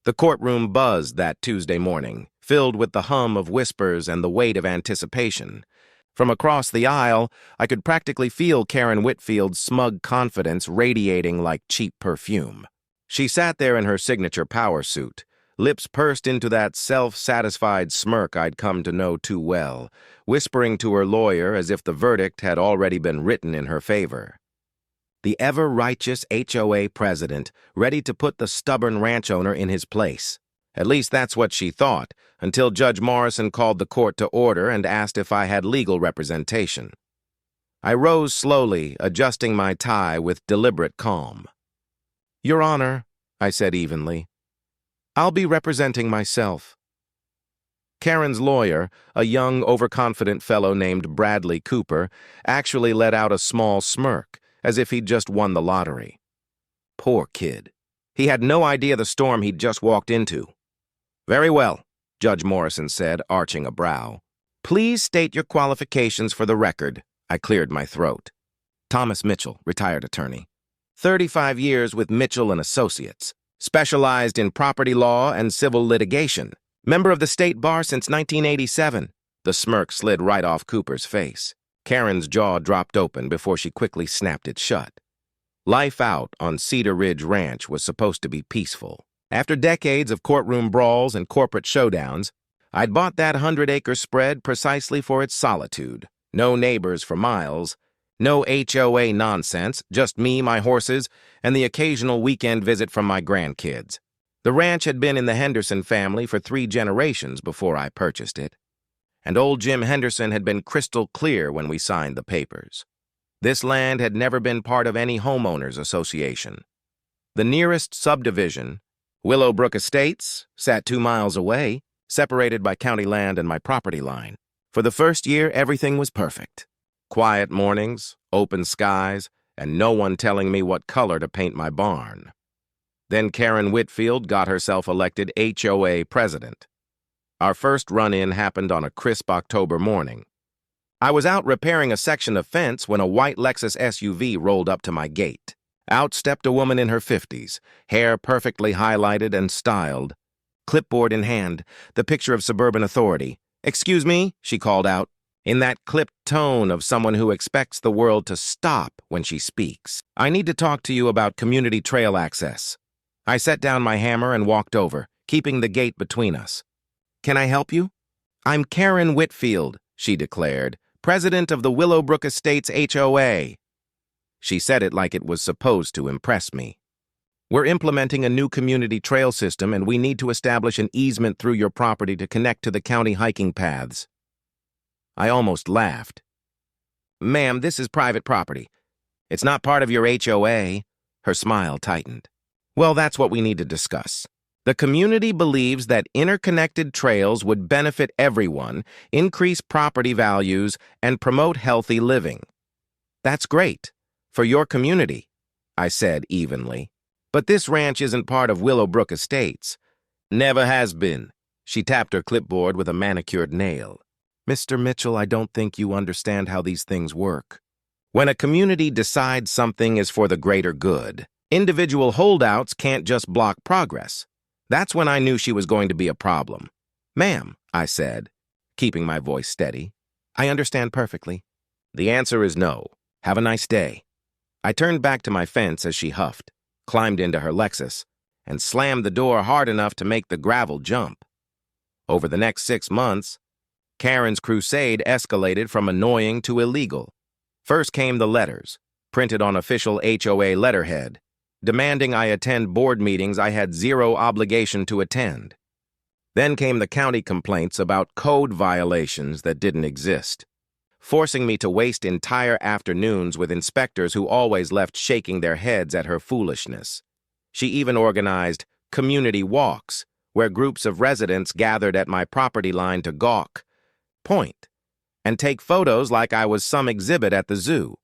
The courtroom buzzed that Tuesday morning, filled with the hum of whispers and the weight of anticipation. From across the aisle, I could practically feel Karen Whitfield's smug confidence radiating like cheap perfume. She sat there in her signature power suit, lips pursed into that self-satisfied smirk I'd come to know too well, whispering to her lawyer as if the verdict had already been written in her favor. The ever-righteous HOA president, ready to put the stubborn ranch owner in his place. At least that's what she thought, until Judge Morrison called the court to order and asked if I had legal representation. I rose slowly, adjusting my tie with deliberate calm. "Your Honor," I said evenly, "I'll be representing myself." Karen's lawyer, a young, overconfident fellow named Bradley Cooper, actually let out a small smirk, as if he'd just won the lottery. Poor kid. He had no idea the storm he'd just walked into. "Very well," Judge Morrison said, arching a brow. "Please state your qualifications for the record." I cleared my throat. Thomas Mitchell, retired attorney. 35 years with Mitchell and Associates. Specialized in property law and civil litigation. Member of the state bar since 1987. The smirk slid right off Cooper's face. Karen's jaw dropped open before she quickly snapped it shut. Life out on Cedar Ridge Ranch was supposed to be peaceful. After decades of courtroom brawls and corporate showdowns, I'd bought that 100-acre spread precisely for its solitude. No neighbors for miles, no HOA nonsense, just me, my horses, and the occasional weekend visit from my grandkids. The ranch had been in the Henderson family for 3 generations before I purchased it, and old Jim Henderson had been crystal clear when we signed the papers. This land had never been part of any homeowners association. The nearest subdivision, Willowbrook Estates, sat 2 miles away, separated by county land and my property line. For the first year, everything was perfect. Quiet mornings, open skies, and no one telling me what color to paint my barn. Then Karen Whitfield got herself elected HOA president. Our first run-in happened on a crisp October morning. I was out repairing a section of fence when a white Lexus SUV rolled up to my gate. Out stepped a woman in her 50s, hair perfectly highlighted and styled. Clipboard in hand, the picture of suburban authority. "Excuse me," she called out, in that clipped tone of someone who expects the world to stop when she speaks. "I need to talk to you about community trail access." I set down my hammer and walked over, keeping the gate between us. "Can I help you?" "I'm Karen Whitfield," she declared, "president of the Willowbrook Estates HOA. She said it like it was supposed to impress me. "We're implementing a new community trail system, and we need to establish an easement through your property to connect to the county hiking paths." I almost laughed. "Ma'am, this is private property. It's not part of your HOA." Her smile tightened. "Well, that's what we need to discuss. The community believes that interconnected trails would benefit everyone, increase property values, and promote healthy living." "That's great. For your community," I said evenly. "But this ranch isn't part of Willowbrook Estates." "Never has been." She tapped her clipboard with a manicured nail. "Mr. Mitchell, I don't think you understand how these things work. When a community decides something is for the greater good, individual holdouts can't just block progress." That's when I knew she was going to be a problem. "Ma'am," I said, keeping my voice steady, "I understand perfectly." "The answer is no. Have a nice day." I turned back to my fence as she huffed, climbed into her Lexus, and slammed the door hard enough to make the gravel jump. Over the next 6 months, Karen's crusade escalated from annoying to illegal. First came the letters, printed on official HOA letterhead, demanding I attend board meetings I had zero obligation to attend. Then came the county complaints about code violations that didn't exist, forcing me to waste entire afternoons with inspectors who always left shaking their heads at her foolishness. She even organized community walks, where groups of residents gathered at my property line to gawk, point, and take photos like I was some exhibit at the zoo.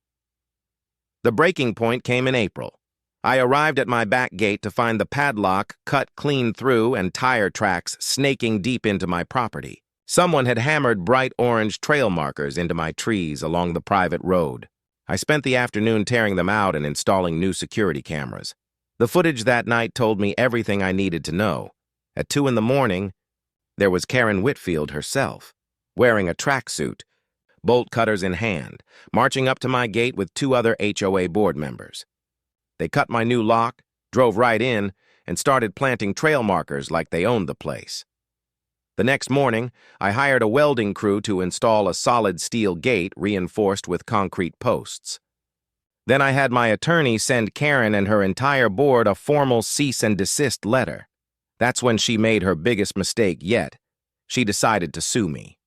The breaking point came in April. I arrived at my back gate to find the padlock cut clean through and tire tracks snaking deep into my property. Someone had hammered bright orange trail markers into my trees along the private road. I spent the afternoon tearing them out and installing new security cameras. The footage that night told me everything I needed to know. At 2 in the morning, there was Karen Whitfield herself, wearing a tracksuit, bolt cutters in hand, marching up to my gate with 2 other HOA board members. They cut my new lock, drove right in, and started planting trail markers like they owned the place. The next morning, I hired a welding crew to install a solid steel gate reinforced with concrete posts. Then I had my attorney send Karen and her entire board a formal cease and desist letter. That's when she made her biggest mistake yet. She decided to sue me.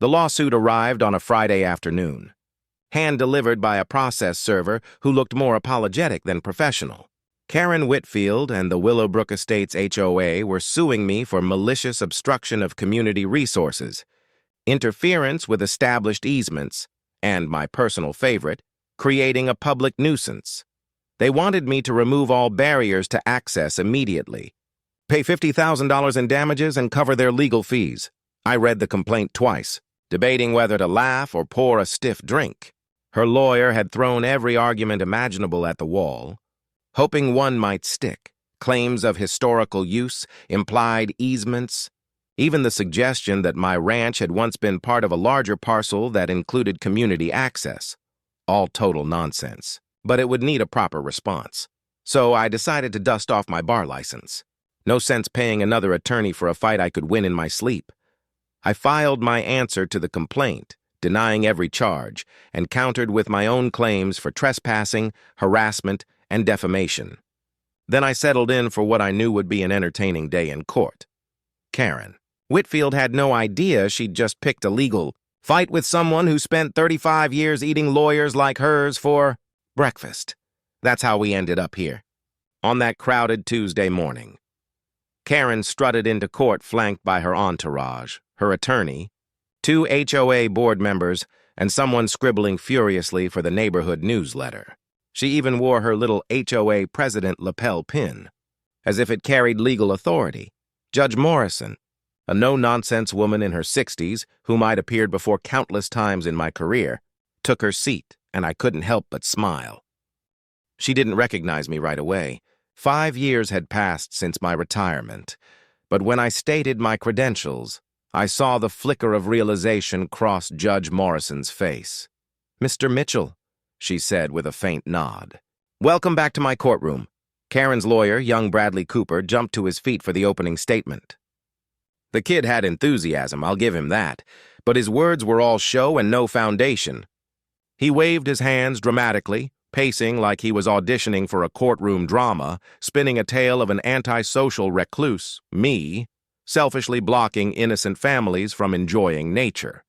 The lawsuit arrived on a Friday afternoon, hand-delivered by a process server who looked more apologetic than professional. Karen Whitfield and the Willowbrook Estates HOA were suing me for malicious obstruction of community resources, interference with established easements, and, my personal favorite, creating a public nuisance. They wanted me to remove all barriers to access immediately, pay $50,000 in damages, and cover their legal fees. I read the complaint twice, debating whether to laugh or pour a stiff drink. Her lawyer had thrown every argument imaginable at the wall, hoping one might stick. Claims of historical use, implied easements, even the suggestion that my ranch had once been part of a larger parcel that included community access. All total nonsense, but it would need a proper response. So I decided to dust off my bar license. No sense paying another attorney for a fight I could win in my sleep. I filed my answer to the complaint, denying every charge, and countered with my own claims for trespassing, harassment, and defamation. Then I settled in for what I knew would be an entertaining day in court. Karen Whitfield had no idea she'd just picked a legal fight with someone who spent 35 years eating lawyers like hers for breakfast. That's how we ended up here, on that crowded Tuesday morning. Karen strutted into court flanked by her entourage, her attorney, 2 HOA board members, and someone scribbling furiously for the neighborhood newsletter. She even wore her little HOA president lapel pin, as if it carried legal authority. Judge Morrison, a no-nonsense woman in her 60s, whom I'd appeared before countless times in my career, took her seat, and I couldn't help but smile. She didn't recognize me right away. 5 years had passed since my retirement, but when I stated my credentials, I saw the flicker of realization cross Judge Morrison's face. "Mr. Mitchell," she said with a faint nod. "Welcome back to my courtroom." Karen's lawyer, young Bradley Cooper, jumped to his feet for the opening statement. The kid had enthusiasm, I'll give him that, but his words were all show and no foundation. He waved his hands dramatically, pacing like he was auditioning for a courtroom drama, spinning a tale of an antisocial recluse, me, selfishly blocking innocent families from enjoying nature.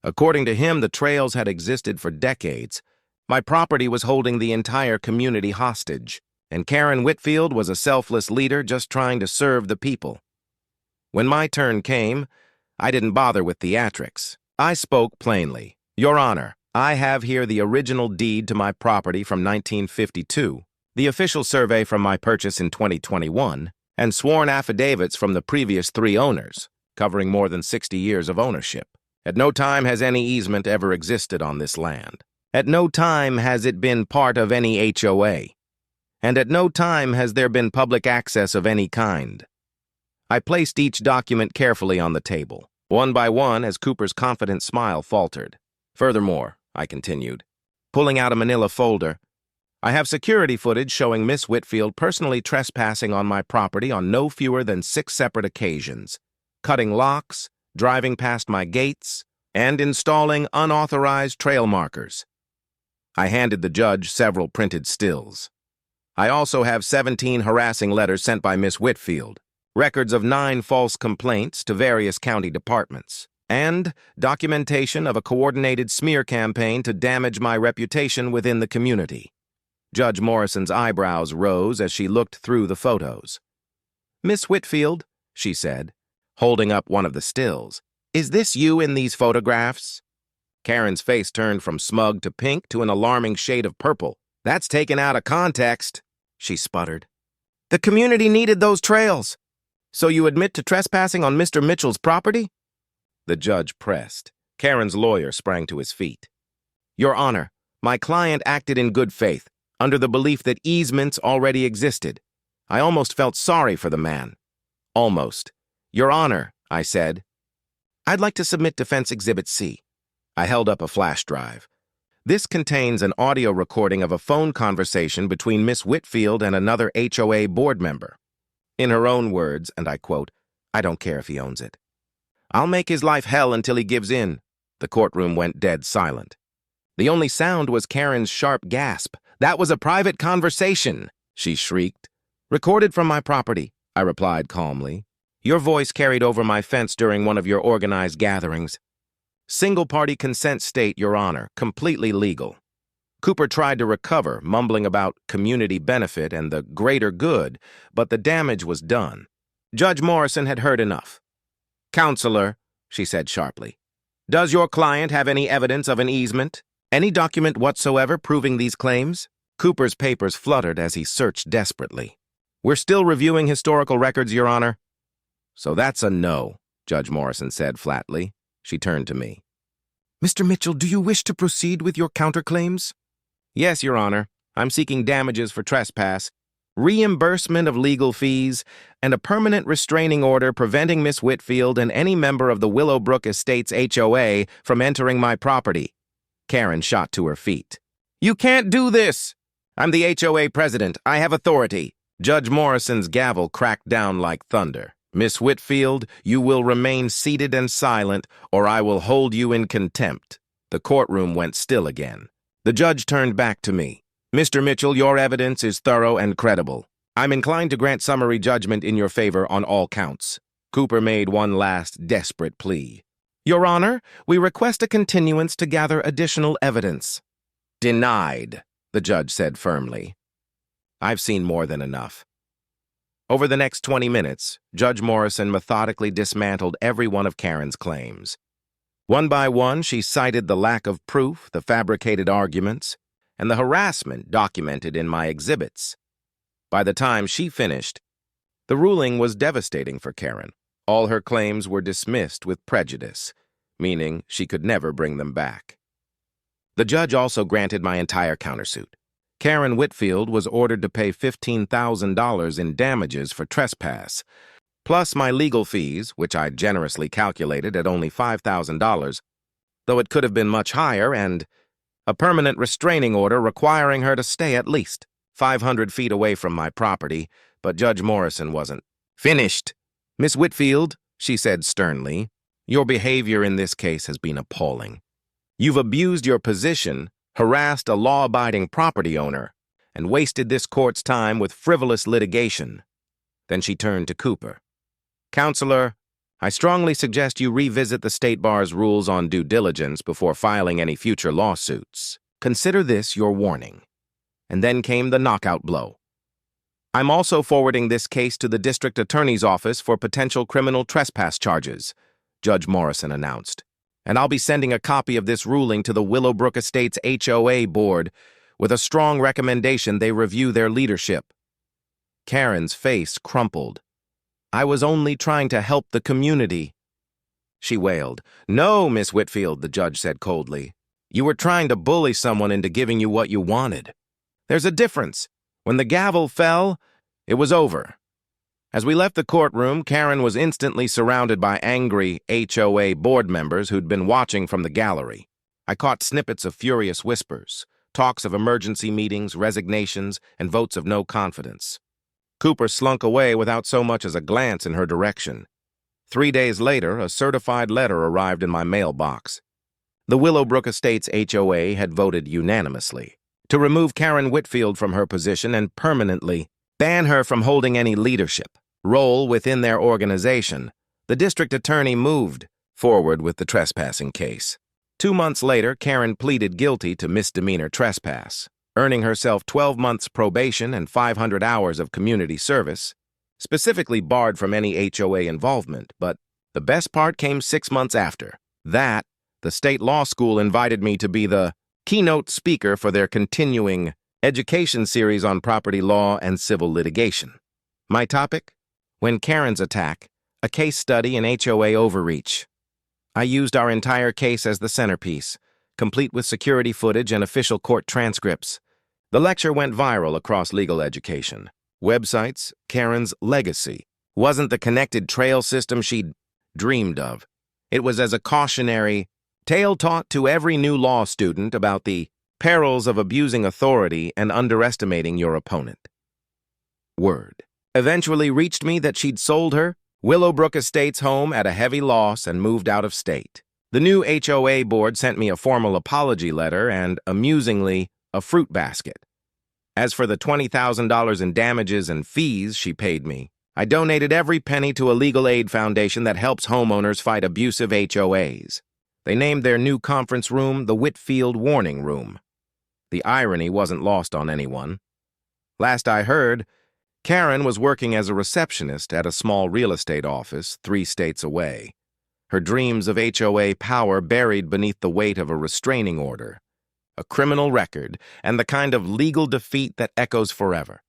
According to him, the trails had existed for decades. My property was holding the entire community hostage, and Karen Whitfield was a selfless leader just trying to serve the people. When my turn came, I didn't bother with theatrics. I spoke plainly. "Your Honor, I have here the original deed to my property from 1952, the official survey from my purchase in 2021, and sworn affidavits from the previous 3 owners, covering more than 60 years of ownership. At no time has any easement ever existed on this land. At no time has it been part of any HOA. And at no time has there been public access of any kind." I placed each document carefully on the table, one by one as Cooper's confident smile faltered. "Furthermore," I continued, pulling out a manila folder, "I have security footage showing Miss Whitfield personally trespassing on my property on no fewer than 6 separate occasions, cutting locks, driving past my gates, and installing unauthorized trail markers." I handed the judge several printed stills. I also have 17 harassing letters sent by Miss Whitfield, records of 9 false complaints to various county departments, and documentation of a coordinated smear campaign to damage my reputation within the community. Judge Morrison's eyebrows rose as she looked through the photos. "Miss Whitfield," she said, holding up one of the stills, "is this you in these photographs?" Karen's face turned from smug to pink to an alarming shade of purple. "That's taken out of context," she sputtered. "The community needed those trails. So you admit to trespassing on Mr. Mitchell's property?" The judge pressed. Karen's lawyer sprang to his feet. "Your Honor, my client acted in good faith, under the belief that easements already existed. I almost felt sorry for the man. Almost. Your Honor, I said. I'd like to submit Defense Exhibit C. I held up a flash drive. This contains an audio recording of a phone conversation between Miss Whitfield and another HOA board member. In her own words, and I quote, "I don't care if he owns it. I'll make his life hell until he gives in." The courtroom went dead silent. The only sound was Karen's sharp gasp. "That was a private conversation," she shrieked. "Recorded from my property," I replied calmly. "Your voice carried over my fence during one of your organized gatherings. Single-party consent state, Your Honor, completely legal." Cooper tried to recover, mumbling about community benefit and the greater good, but the damage was done. Judge Morrison had heard enough. "Counselor," she said sharply, "does your client have any evidence of an easement? Any document whatsoever proving these claims?" Cooper's papers fluttered as he searched desperately. "We're still reviewing historical records, Your Honor." "So that's a no," Judge Morrison said flatly. She turned to me. "Mr. Mitchell, do you wish to proceed with your counterclaims?" "Yes, Your Honor. I'm seeking damages for trespass, reimbursement of legal fees, and a permanent restraining order preventing Miss Whitfield and any member of the Willowbrook Estates HOA from entering my property." Karen shot to her feet. "You can't do this! I'm the HOA president. I have authority." Judge Morrison's gavel cracked down like thunder. "Miss Whitfield, you will remain seated and silent, or I will hold you in contempt." The courtroom went still again. The judge turned back to me. "Mr. Mitchell, your evidence is thorough and credible. I'm inclined to grant summary judgment in your favor on all counts." Cooper made one last desperate plea. "Your Honor, we request a continuance to gather additional evidence." "Denied," the judge said firmly. "I've seen more than enough." Over the next 20 minutes, Judge Morrison methodically dismantled every one of Karen's claims. One by one, she cited the lack of proof, the fabricated arguments, and the harassment documented in my exhibits. By the time she finished, the ruling was devastating for Karen. All her claims were dismissed with prejudice, meaning she could never bring them back. The judge also granted my entire countersuit. Karen Whitfield was ordered to pay $15,000 in damages for trespass, plus my legal fees, which I generously calculated at only $5,000, though it could have been much higher, and a permanent restraining order requiring her to stay at least 500 feet away from my property, but Judge Morrison wasn't finished. "Miss Whitfield," she said sternly, "your behavior in this case has been appalling. You've abused your position, harassed a law-abiding property owner, and wasted this court's time with frivolous litigation." Then she turned to Cooper. "Counselor, I strongly suggest you revisit the State Bar's rules on due diligence before filing any future lawsuits. Consider this your warning." And then came the knockout blow. "I'm also forwarding this case to the District Attorney's Office for potential criminal trespass charges," Judge Morrison announced. "And I'll be sending a copy of this ruling to the Willowbrook Estates HOA board with a strong recommendation they review their leadership." Karen's face crumpled. "I was only trying to help the community," she wailed. "No, Miss Whitfield," the judge said coldly. "You were trying to bully someone into giving you what you wanted. There's a difference. When the gavel fell, it was over." As we left the courtroom, Karen was instantly surrounded by angry HOA board members who'd been watching from the gallery. I caught snippets of furious whispers, talks of emergency meetings, resignations, and votes of no confidence. Cooper slunk away without so much as a glance in her direction. 3 days later, a certified letter arrived in my mailbox. The Willowbrook Estates HOA had voted unanimously to remove Karen Whitfield from her position and permanently ban her from holding any leadership role within their organization. The district attorney moved forward with the trespassing case. 2 months later, Karen pleaded guilty to misdemeanor trespass, earning herself 12 months probation and 500 hours of community service, specifically barred from any HOA involvement. But the best part came 6 months after. That, the state law school invited me to be the keynote speaker for their continuing education series on property law and civil litigation. My topic? When Karen's Attack, a case study in HOA overreach. I used our entire case as the centerpiece, complete with security footage and official court transcripts. The lecture went viral across legal education. Websites, Karen's legacy, wasn't the connected trail system she'd dreamed of. It was as a cautionary tale taught to every new law student about the perils of abusing authority and underestimating your opponent. Word eventually reached me that she'd sold her Willowbrook Estates home at a heavy loss and moved out of state. The new HOA board sent me a formal apology letter and, amusingly, a fruit basket. As for the $20,000 in damages and fees she paid me, I donated every penny to a legal aid foundation that helps homeowners fight abusive HOAs. They named their new conference room the Whitfield Warning Room. The irony wasn't lost on anyone. Last I heard, Karen was working as a receptionist at a small real estate office 3 states away. Her dreams of HOA power buried beneath the weight of a restraining order, a criminal record, and the kind of legal defeat that echoes forever.